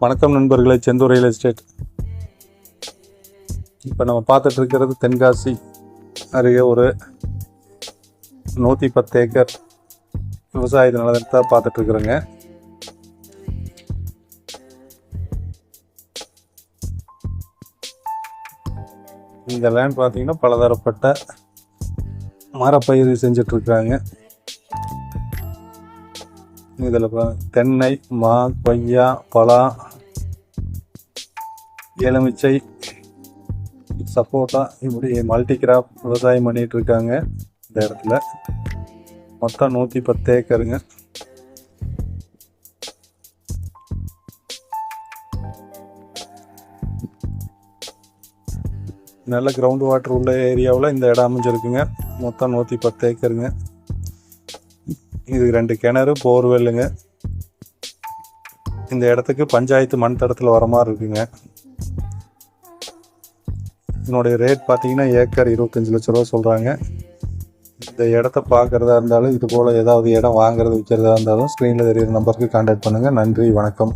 வணக்கம் நண்பர்களே, Senthur real estate. இப்போ நம்ம பார்த்துட்டு இருக்கிறது தென்காசி அருகே ஒரு 110 ஏக்கர் விவசாய நிலத்தை பார்த்துட்டு இருக்கிறோங்க. இந்த லேண்ட் பார்த்தீங்கன்னா பலதரப்பட்ட மரப்பயிர் செஞ்சிட்ருக்குறாங்க. இதில் தென்னை, மா, கொய்யா, பலா, எலுமிச்சை, சப்போட்டா இப்படி மல்டி கிராப் விவசாயம் பண்ணிகிட்டு இருக்காங்க. இந்த இடத்துல மொத்தம் 110 ஏக்கருங்க. நல்ல கிரவுண்ட் வாட்டர் உள்ள ஏரியாவில் இந்த இடம் அமைஞ்சிருக்குங்க. மொத்தம் 110 ஏக்கருங்க. இது 2 கிணறு, போர்வெல்லுங்க. இந்த இடத்துக்கு பஞ்சாயத்து மண் தடத்தில் வர மாதிரி இருக்குங்க. இதனுடைய ரேட் பார்த்தீங்கன்னா ஏக்கர் 25 லட்ச ரூபா சொல்கிறாங்க. இந்த இடத்த பார்க்குறதா இருந்தாலும் இது போல் ஏதாவது இடம் வாங்குறது விற்கிறதா இருந்தாலும் ஸ்க்ரீனில் தெரியுற நம்பருக்கு கான்டாக்ட் பண்ணுங்கள். நன்றி, வணக்கம்.